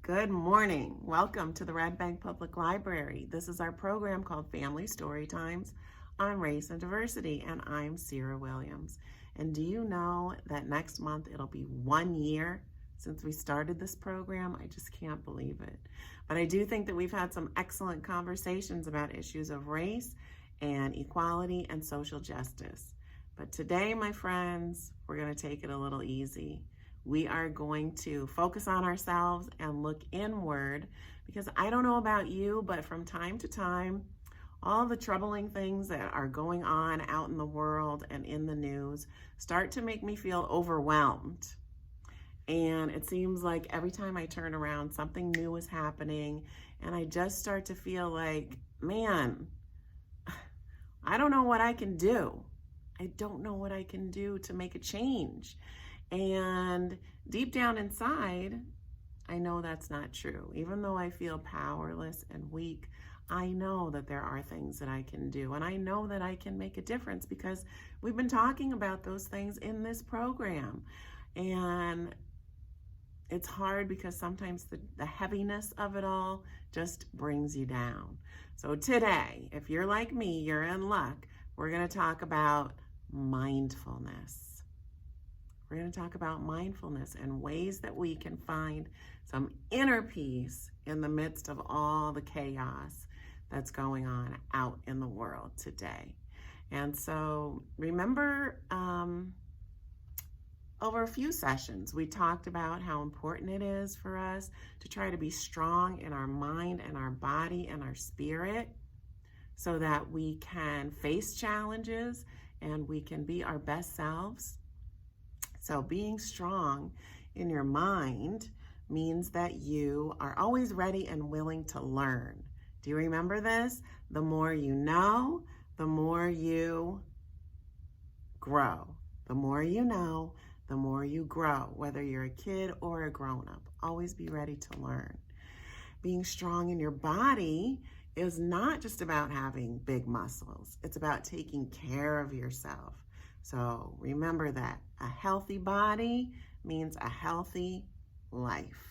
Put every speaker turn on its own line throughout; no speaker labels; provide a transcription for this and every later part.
Good morning. Welcome to the Red Bank Public Library. This is our program called Family Story Times on Race and Diversity, and I'm Sira Williams. And do you know that next month it'll be 1 year since we started this program? I just can't believe it. But I do think that we've had some excellent conversations about issues of race and equality and social justice. But today, my friends, we're going to take it a little easy. We are going to focus on ourselves and look inward, because I don't know about you, but from time to time, all the troubling things that are going on out in the world and in the news start to make me feel overwhelmed. And it seems like every time I turn around, something new is happening, and I just start to feel like, man, I don't know what I can do. I don't know what I can do to make a change. And deep down inside, I know that's not true. Even though I feel powerless and weak, I know that there are things that I can do. And I know that I can make a difference, because we've been talking about those things in this program. And it's hard because sometimes the heaviness of it all just brings you down. So today, if you're like me, you're in luck. We're going to talk about mindfulness. We're going to talk about mindfulness and ways that we can find some inner peace in the midst of all the chaos that's going on out in the world today. And so remember, over a few sessions, we talked about how important it is for us to try to be strong in our mind and our body and our spirit, so that we can face challenges and we can be our best selves. So being strong in your mind means that you are always ready and willing to learn. Do you remember this? The more you know, the more you grow. The more you know, the more you grow, whether you're a kid or a grown-up. Always be ready to learn. Being strong in your body is not just about having big muscles. It's about taking care of yourself. So remember that a healthy body means a healthy life.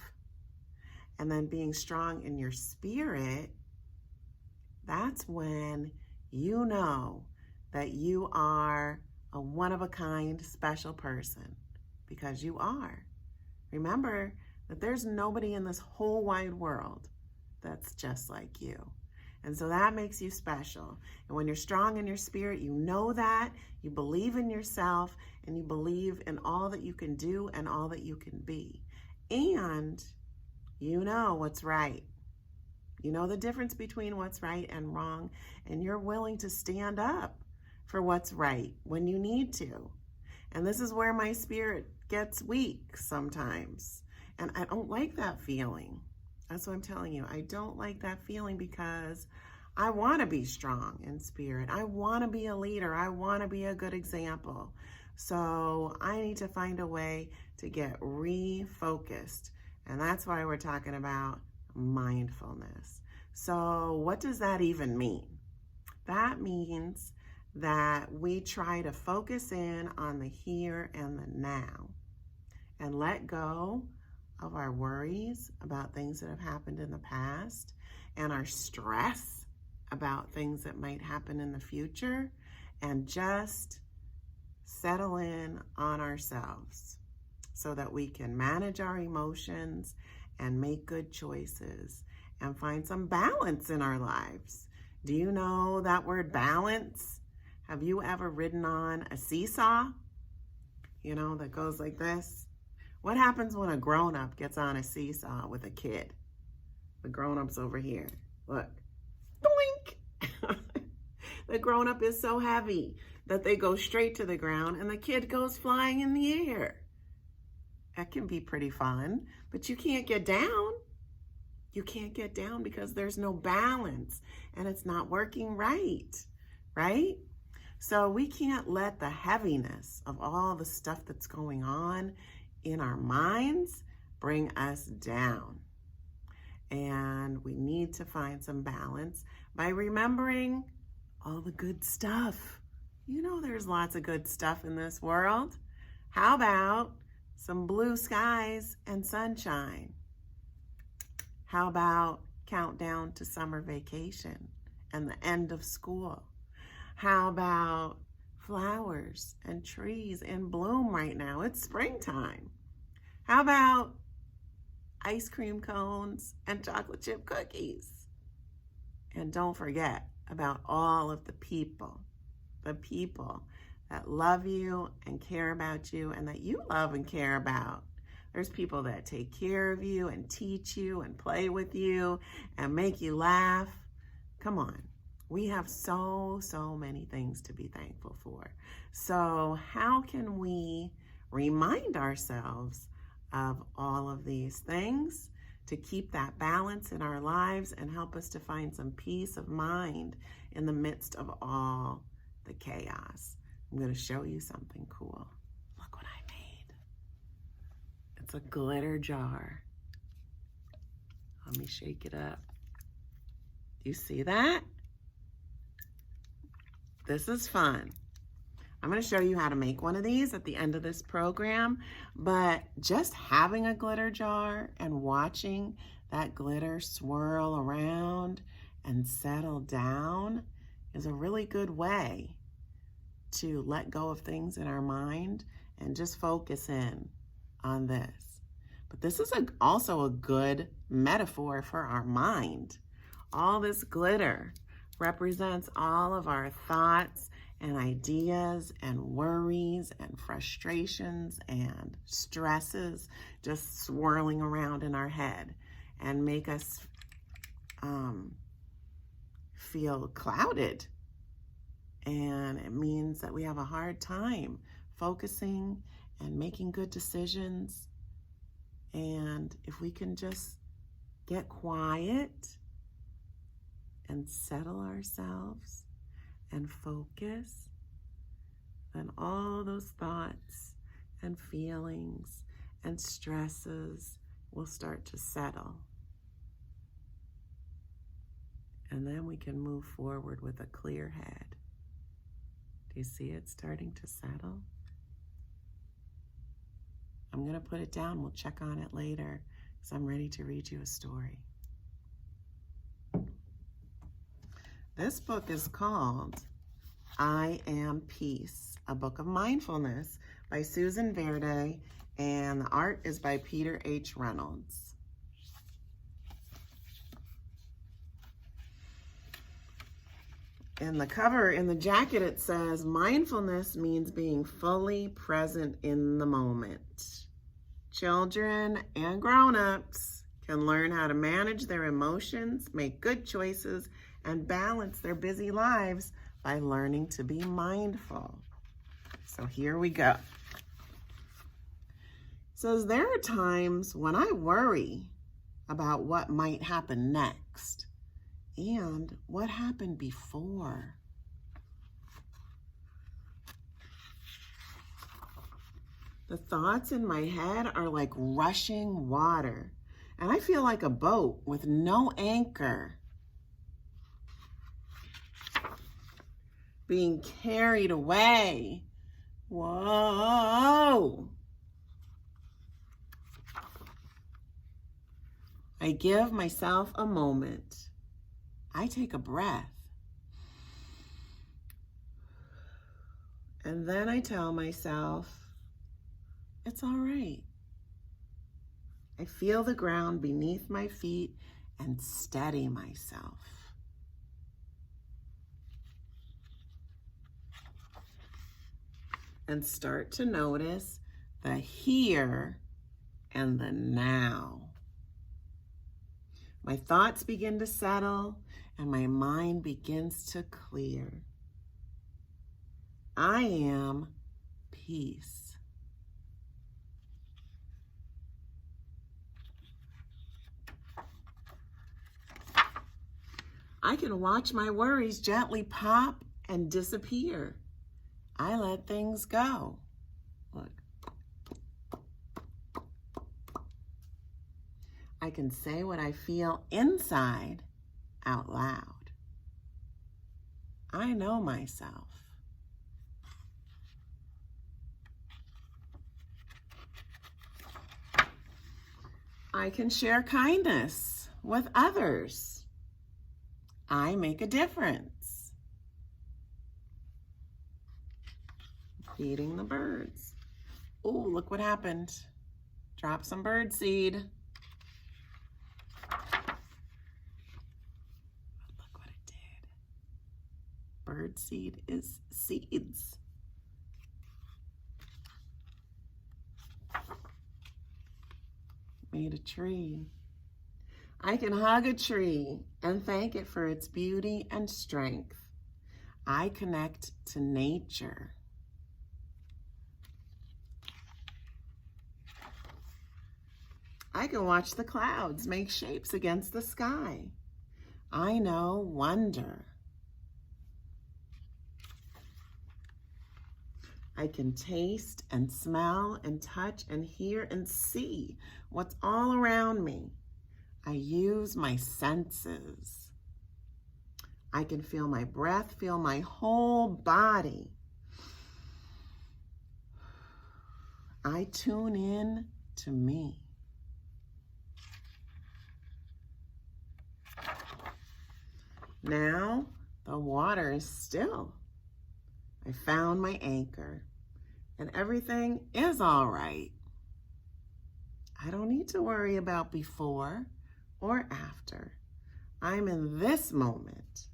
And then being strong in your spirit, that's when you know that you are a one-of-a-kind special person, because you are. Remember that there's nobody in this whole wide world that's just like you. And so that makes you special. And when you're strong in your spirit, you know that, you believe in yourself, and you believe in all that you can do and all that you can be. And you know what's right. You know the difference between what's right and wrong, and you're willing to stand up for what's right when you need to. And this is where my spirit gets weak sometimes. And I don't like that feeling. That's what I'm telling you. I don't like that feeling, because I want to be strong in spirit. I want to be a leader. I want to be a good example. So I need to find a way to get refocused. And that's why we're talking about mindfulness. So what does that even mean? That means that we try to focus in on the here and the now, and let go of our worries about things that have happened in the past, and our stress about things that might happen in the future, and just settle in on ourselves so that we can manage our emotions and make good choices and find some balance in our lives. Do you know that word balance? Have you ever ridden on a seesaw? You know, that goes like this? What happens when a grown-up gets on a seesaw with a kid? The grown-up's over here. Look. Doink! The grown-up is so heavy that they go straight to the ground, and the kid goes flying in the air. That can be pretty fun, but you can't get down. You can't get down because there's no balance, and it's not working right? So we can't let the heaviness of all the stuff that's going on in our minds bring us down. And we need to find some balance by remembering all the good stuff. You know, there's lots of good stuff in this world. How about some blue skies and sunshine? How about countdown to summer vacation and the end of school? How about flowers and trees in bloom right now? It's springtime. How about ice cream cones and chocolate chip cookies? And don't forget about all of the people that love you and care about you and that you love and care about. There's people that take care of you and teach you and play with you and make you laugh. Come on. We have so many things to be thankful for. So how can we remind ourselves of all of these things to keep that balance in our lives and help us to find some peace of mind in the midst of all the chaos? I'm going to show you something cool. Look what I made. It's a glitter jar. Let me shake it up. Do you see that? This is fun. I'm going to show you how to make one of these at the end of this program, but just having a glitter jar and watching that glitter swirl around and settle down is a really good way to let go of things in our mind and just focus in on this. But this is also a good metaphor for our mind. All this glitter represents all of our thoughts and ideas and worries and frustrations and stresses just swirling around in our head and make us feel clouded. And it means that we have a hard time focusing and making good decisions. And if we can just get quiet and settle ourselves and focus, then all those thoughts and feelings and stresses will start to settle. And then we can move forward with a clear head. Do you see it starting to settle? I'm going to put it down. We'll check on it later because I'm ready to read you a story. This book is called I Am Peace, a book of mindfulness by Susan Verde, and the art is by Peter H. Reynolds. In the cover, in the jacket, it says, mindfulness means being fully present in the moment. Children and grown-ups can learn how to manage their emotions, make good choices, and balance their busy lives by learning to be mindful. So here we go. It says, there are times when I worry about what might happen next and what happened before. The thoughts in my head are like rushing water, and I feel like a boat with no anchor, being carried away. Whoa! I give myself a moment. I take a breath. And then I tell myself, it's all right. I feel the ground beneath my feet and steady myself. And start to notice the here and the now. My thoughts begin to settle and my mind begins to clear. I am peace. I can watch my worries gently pop and disappear. I let things go. Look. I can say what I feel inside out loud. I know myself. I can share kindness with others. I make a difference. Feeding the birds. Oh, look what happened. Drop some bird seed. Look what it did. Bird seed is seeds. Made a tree. I can hug a tree and thank it for its beauty and strength. I connect to nature. I can watch the clouds make shapes against the sky. I know wonder. I can taste and smell and touch and hear and see what's all around me. I use my senses. I can feel my breath, feel my whole body. I tune in to me. Now the water is still. I found my anchor and everything is all right. I don't need to worry about before or after. I'm in this moment.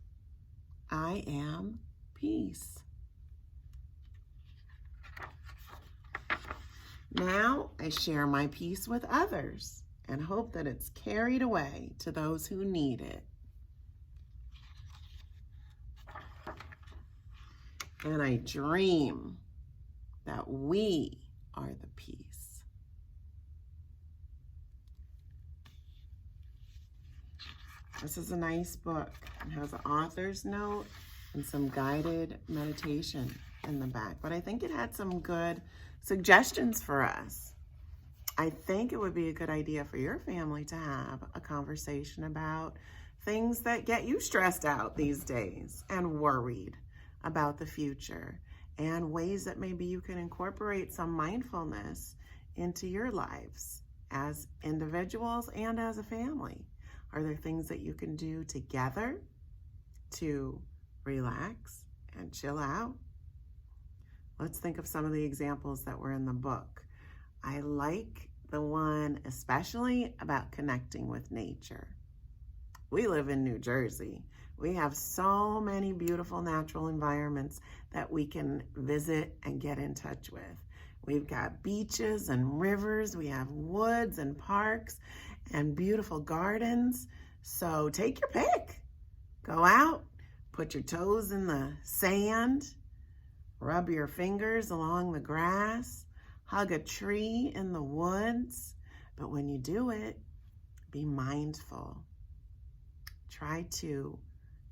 I am peace. Now I share my peace with others and hope that it's carried away to those who need it. And I dream that we are the peace. This is a nice book. It has an author's note and some guided meditation in the back, but I think it had some good suggestions for us. I think it would be a good idea for your family to have a conversation about things that get you stressed out these days and worried about the future, and ways that maybe you can incorporate some mindfulness into your lives as individuals and as a family. Are there things that you can do together to relax and chill out? Let's think of some of the examples that were in the book. I like the one especially about connecting with nature. We live in New Jersey. We have so many beautiful natural environments that we can visit and get in touch with. We've got beaches and rivers, we have woods and parks and beautiful gardens. So take your pick. Go out, put your toes in the sand, rub your fingers along the grass, hug a tree in the woods. But when you do it, be mindful. Try to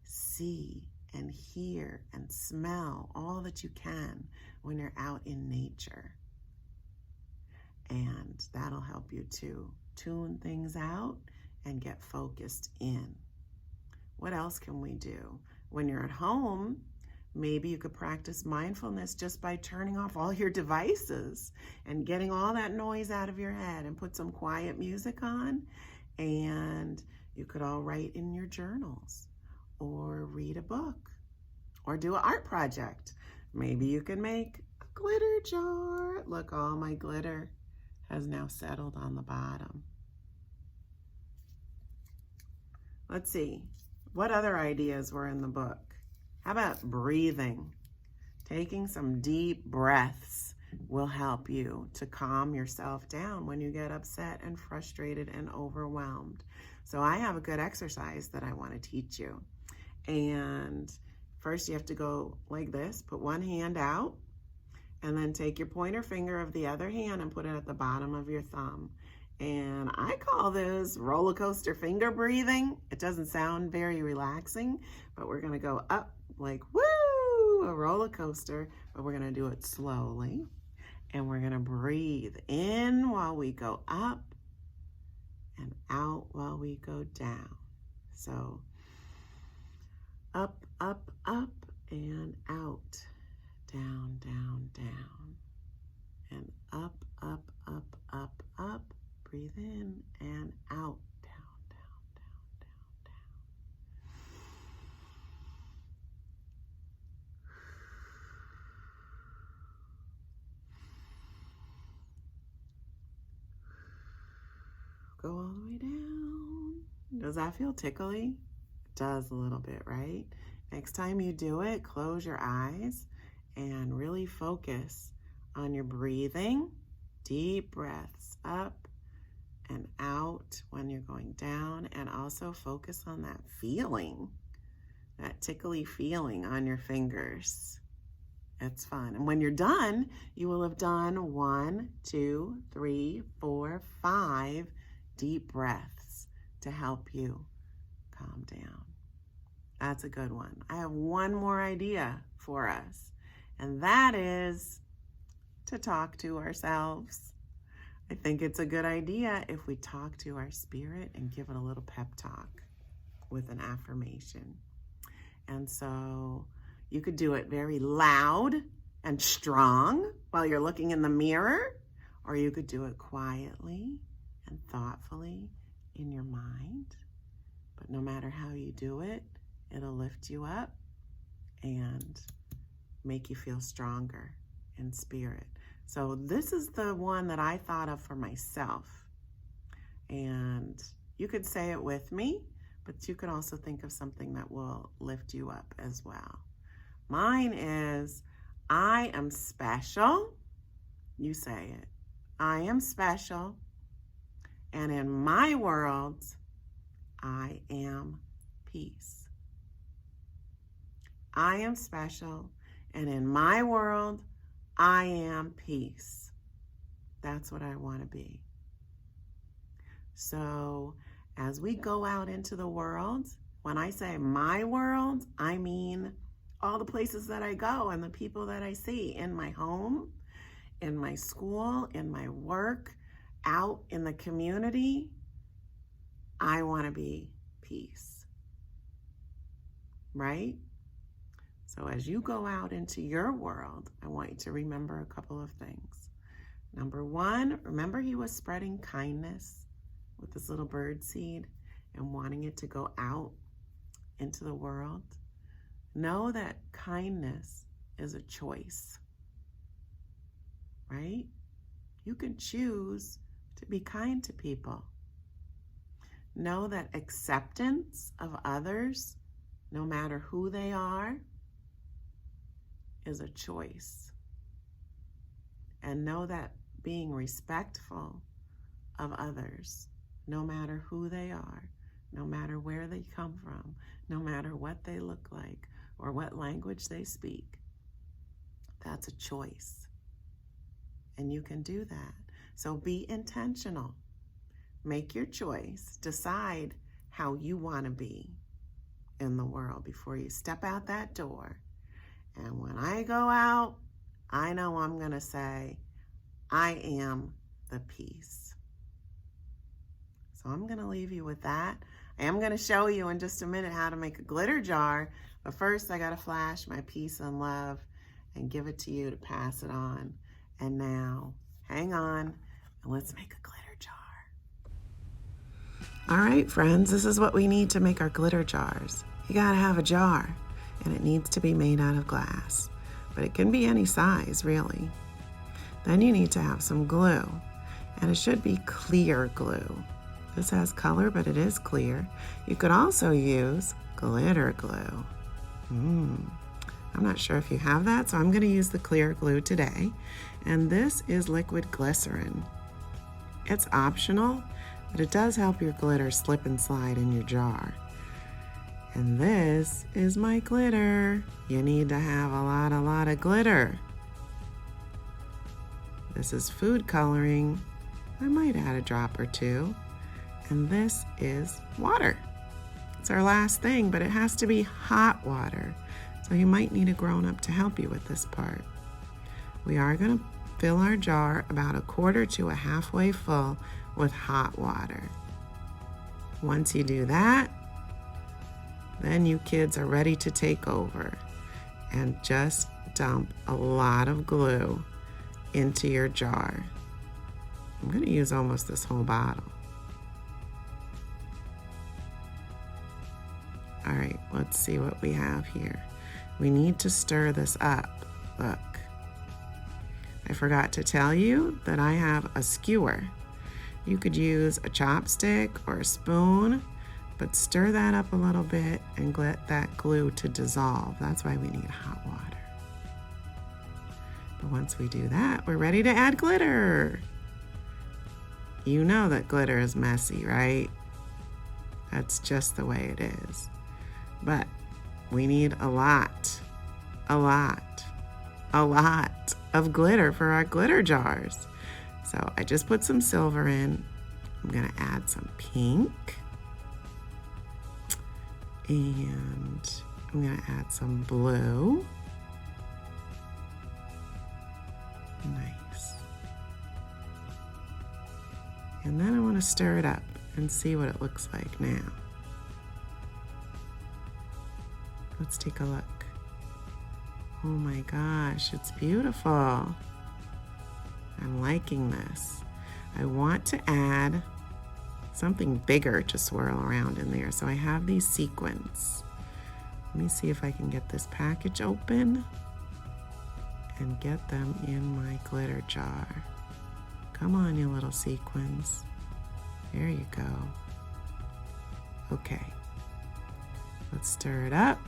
see and hear and smell all that you can when you're out in nature. And that'll help you to tune things out and get focused in. What else can we do? When you're at home, maybe you could practice mindfulness just by turning off all your devices and getting all that noise out of your head, and put some quiet music on, and you could all write in your journals or read a book or do an art project. Maybe you can make a glitter jar. Look, all my glitter has now settled on the bottom. Let's see, what other ideas were in the book? How about breathing? Taking some deep breaths will help you to calm yourself down when you get upset and frustrated and overwhelmed. So I have a good exercise that I want to teach you. And first you have to go like this, put one hand out, and then take your pointer finger of the other hand and put it at the bottom of your thumb. And I call this roller coaster finger breathing. It doesn't sound very relaxing, but we're gonna go up like, woo, a roller coaster, but we're gonna do it slowly. And we're gonna breathe in while we go up and out while we go down. So up, up, up, and out, down, down, down, and up, up, up, up, up. Breathe in and out, down, down, down, Go all the way down. Does that feel tickly? It does a little bit, right? Next time you do it, close your eyes and really focus on your breathing. Deep breaths up and out when you're going down, and also focus on that feeling, that tickly feeling on your fingers. It's fun. And when you're done, you will have done 1, 2, 3, 4, 5 deep breaths to help you calm down. That's a good one. I have one more idea for us, and that is to talk to ourselves. I think it's a good idea if we talk to our spirit and give it a little pep talk with an affirmation. And so you could do it very loud and strong while you're looking in the mirror, or you could do it quietly and thoughtfully in your mind. But no matter how you do it, it'll lift you up and make you feel stronger in spirit. So this is the one that I thought of for myself. And you could say it with me, but you could also think of something that will lift you up as well. Mine is, I am special. You say it. I am special. And in my world, I am peace. I am special. And in my world, I am peace. That's what I want to be. So as we go out into the world, when I say my world, I mean all the places that I go and the people that I see in my home, in my school, in my work, out in the community. I want to be peace. Right? So as you go out into your world, I want you to remember a couple of things. Number one, remember he was spreading kindness with this little bird seed and wanting it to go out into the world. Know that kindness is a choice, right? You can choose to be kind to people. Know that acceptance of others, no matter who they are, is a choice. And know that being respectful of others, no matter who they are, no matter where they come from, no matter what they look like or what language they speak, that's a choice. And you can do that. So be intentional. Make your choice. Decide how you want to be in the world before you step out that door. And when I go out, I know I'm going to say, I am the peace. So I'm going to leave you with that. I am going to show you in just a minute how to make a glitter jar. But first, I got to flash my peace and love and give it to you to pass it on. And now, hang on, and let's make a glitter jar. All right, friends, this is what we need to make our glitter jars. You got to have a jar. And it needs to be made out of glass, but it can be any size, really. Then you need to have some glue, and it should be clear glue. This has color, but it is clear. You could also use glitter glue. I'm not sure if you have that, so I'm going to use the clear glue today. And this is liquid glycerin. It's optional, but it does help your glitter slip and slide in your jar. And this is my glitter. You need to have a lot of glitter. This is food coloring. I might add a drop or two. And this is water. It's our last thing, but it has to be hot water. So you might need a grown-up to help you with this part. We are going to fill our jar about 1/4 to a halfway full with hot water. Once you do that, then you kids are ready to take over and just dump a lot of glue into your jar. I'm going to use almost this whole bottle. All right, let's see what we have here. We need to stir this up. Look, I forgot to tell you that I have a skewer. You could use a chopstick or a spoon, but stir that up a little bit and get that glue to dissolve. That's why we need hot water. But once we do that, we're ready to add glitter. You know that glitter is messy, right? That's just the way it is. But we need a lot of glitter for our glitter jars. So I just put some silver in. I'm gonna add some pink. And I'm gonna add some blue. Nice. And then I wanna stir it up and see what it looks like now. Let's take a look. Oh my gosh, it's beautiful. I'm liking this. I want to add something bigger to swirl around in there. So I have these sequins. Let me see if I can get this package open and get them in my glitter jar. Come on, you little sequins. There you go. Okay. Let's stir it up.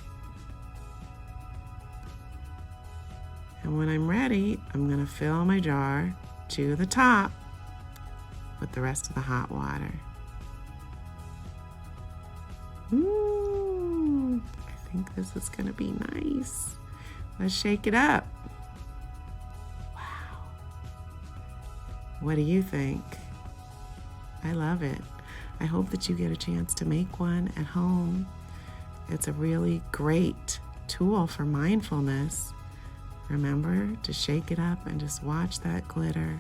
And when I'm ready, I'm gonna fill my jar to the top with the rest of the hot water. Ooh, I think this is gonna be nice. Let's shake it up. Wow. What do you think? I love it. I hope that you get a chance to make one at home. It's a really great tool for mindfulness. Remember to shake it up and just watch that glitter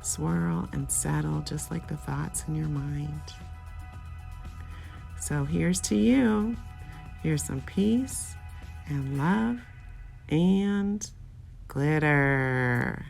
swirl and settle just like the thoughts in your mind. So here's to you. Here's some peace and love and glitter.